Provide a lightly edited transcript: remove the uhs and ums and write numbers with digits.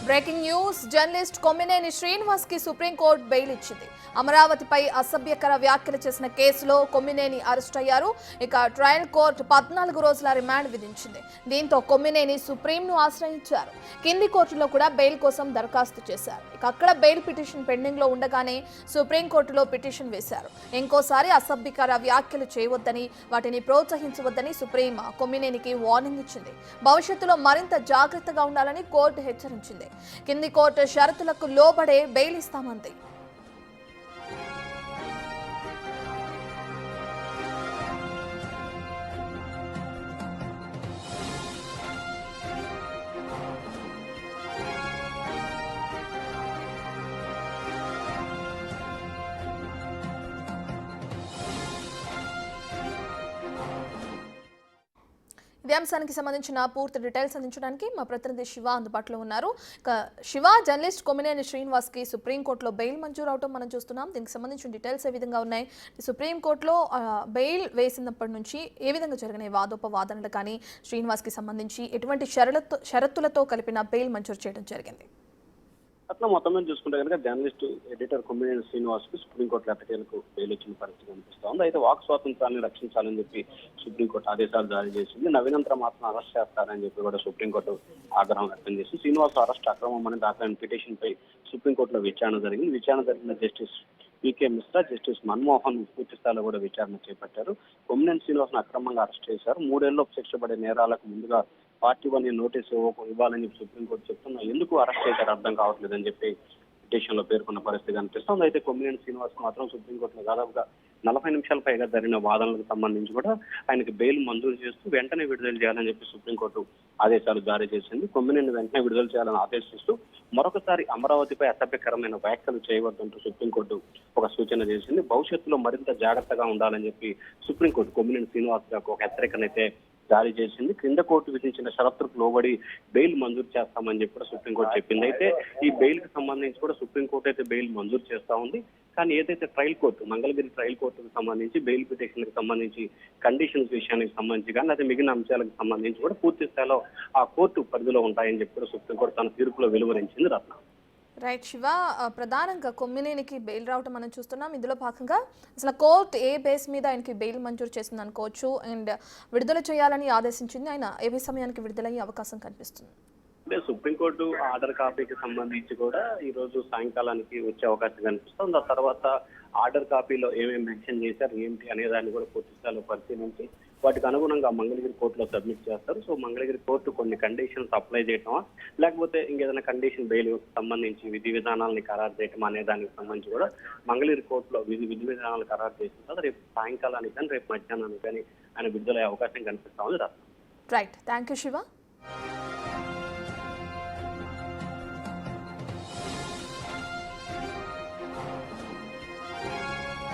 Breaking news journalist Kommineni Srinivas కి supreme court bail ఇచ్చింది. అమరావతిపై అసభ్యకర వ్యాఖ్యలు చేసిన కేసులో కొమ్మినేని అరెస్ట్ అయ్యారు. ఇక ట్రయల్ కోర్టు 14 రోజుల రిమాండ్ విధించింది. దీంతో కొమ్మినేని సుప్రీంను ఆశ్రయించారు. కింది కోర్టులో కూడా బెయిల్ కోసం దరఖాస్తు చేశారు. ఇక అక్కడ బెయిల్ పిటిషన్ పెండింగ్ లో ఉండగానే సుప్రీంకోర్టులో పిటిషన్ వేశారు. ఇంకోసారి అసభ్యకర వ్యాఖ్యలు చేయవద్దని, వాటిని ప్రోత్సహించవద్దని సుప్రీం కొమ్మినేనికి వార్నింగ్ ఇచ్చింది. భవిష్యత్తులో మరింత జాగ్రత్తగా ఉండాలని కోర్టు హెచ్చరించింది. కింది కోర్టు షరతులకు లోబడే బెయిల్ ఇస్తామంది. ఇదే అంశానికి సంబంధించిన పూర్తి డీటెయిల్స్ అందించడానికి మా ప్రతినిధి శివ అందుబాటులో ఉన్నారు. శివ, జర్నలిస్ట్ కొమ్మినేని శ్రీనివాస్ కి సుప్రీంకోర్టులో బెయిల్ మంజూరు అవడం మనం చూస్తున్నాం. దీనికి సంబంధించిన డీటెయిల్స్ ఏ విధంగా ఉన్నాయి? సుప్రీంకోర్టులో బెయిల్ వేసినప్పటి నుంచి ఏ విధంగా జరిగినాయి వాదోపవాదనలు కానీ, శ్రీనివాస్ కి సంబంధించి ఎటువంటి షరతులతో కలిపిన బెయిల్ మంజూరు చేయడం జరిగింది? అట్లా మొత్తం మీద చూసుకుంటే కనుక జర్నలిస్ట్ ఎడిటర్ కొమ్మినేని శ్రీనివాస్ కు సుప్రీంకోర్టు ఎట్టకేలకు బెయిల్ వచ్చిన పరిస్థితి కనిపిస్తోంది. అయితే వాక్ స్వాతంత్రాన్ని రక్షించాలని చెప్పి సుప్రీంకోర్టు ఆదేశాలు జారీ చేసింది. నవీనంతరం మాత్రం అరెస్ట్ చేస్తారని చెప్పి కూడా సుప్రీంకోర్టు ఆగ్రహం వ్యక్తం చేసింది. శ్రీనివాస్ అరెస్ట్ అక్రమం అని దాఖలైన పిటిషన్ పై సుప్రీంకోర్టులో విచారణ జరిగింది. విచారణ జరిగిన జస్టిస్ పీకే మిశ్రా, జస్టిస్ మన్మోహన్ పూర్తి స్థాయిలో కూడా విచారణ చేపట్టారు. కొమ్మినేని శ్రీనివాస్ ను అక్రమంగా అరెస్ట్ చేశారు. 3 ఏళ్లలోపు శిక్ష పడే నేరాలకు ముందుగా పార్టీ 1 నోటీసు ఇవ్వాలని చెప్పి సుప్రీంకోర్టు చెప్తున్నా ఎందుకు అరెస్ట్ చేశారు అర్థం కావట్లేదని చెప్పి పిటిషన్ లో పేర్కొన్న పరిస్థితి కనిపిస్తుంది. అయితే కొమ్మినేని శ్రీనివాస్ మాత్రం సుప్రీంకోర్టులో దాదాపుగా 40 నిమిషాల పైగా జరిగిన వాదనలకు సంబంధించి కూడా ఆయనకి బెయిల్ మంజూరు చేస్తూ వెంటనే విడుదల చేయాలని చెప్పి సుప్రీంకోర్టు ఆదేశాలు జారీ చేసింది. కొమ్మినేని వెంటనే విడుదల చేయాలని ఆదేశిస్తూ మరొకసారి అమరావతిపై అసభ్యకరమైన వ్యాఖ్యలు చేయవద్దంటూ సుప్రీంకోర్టు ఒక సూచన చేసింది. భవిష్యత్తులో మరింత జాగ్రత్తగా ఉండాలని చెప్పి సుప్రీంకోర్టు కొమ్మినేని శ్రీనివాస్ గారికి ఒక హెచ్చరికనైతే జారీ చేసింది. క్రింద కోర్టు విధించిన షరతులకు లోబడి బెయిల్ మంజూరు చేస్తామని చెప్పి కూడా సుప్రీంకోర్టు చెప్పింది. అయితే ఈ బెయిల్ కి సంబంధించి కూడా సుప్రీంకోర్టు అయితే బెయిల్ మంజూరు చేస్తా ఉంది. కానీ ఏదైతే ట్రయల్ కోర్టు, మంగళగిరి ట్రయల్ కోర్టుకు సంబంధించి బెయిల్ పిటిషన్ కి సంబంధించి కండిషన్స్ విషయానికి సంబంధించి కానీ లేదా మిగిలిన అంశాలకు సంబంధించి కూడా పూర్తి స్థాయిలో ఆ కోర్టు పరిధిలో ఉంటాయని చెప్పి కూడా సుప్రీంకోర్టు తన తీర్పులో వెలువరించింది. రత్న రైట్ శివ, ప్రధానంగా కొమ్మినేనికి బెయిల్ రావటం మనం చూస్తున్నాం. ఇందులో భాగంగా అసలు కోర్టు ఏ బేస్ మీద ఆయనకి బెయిల్ మంజూరు చేసింది అనుకోవచ్చు, అండ్ విడుదల చేయాలని ఆదేశించింది, ఆయన ఏ సమయానికి విడుదలయ్యే అవకాశం కనిపిస్తుంది? అంటే సుప్రీంకోర్టు ఆర్డర్ కాపీకి సంబంధించి కూడా ఈ రోజు సాయంకాలానికి వచ్చే అవకాశం కనిపిస్తుంది. ఆ తర్వాత ఆర్డర్ కాపీలో ఏమేమి మెన్షన్ చేశారు ఏంటి అనే దాన్ని కూడా పూర్తి స్థాయిలో పరిశీలించి వాటికి అనుగుణంగా మంగళగిరి కోర్టులో సబ్మిట్ చేస్తారు. సో మంగళగిరి కోర్టు కొన్ని కండిషన్స్ అప్లై చేయటమా లేకపోతే ఇంకేదైనా కండిషన్ బెయిల్ సంబంధించి విధి విధానాలని ఖరారు చేయటం అనే దానికి సంబంధించి కూడా మంగళగిరి కోర్టులో విధి విధానాలు ఖరారు చేసిన తర్వాత రేపు సాయంకాలానికి కానీ రేపు మధ్యాహ్నానికి కానీ ఆయన విడుదలయ్యే అవకాశం కనిపిస్తా ఉంది. Right, thank you Shiva.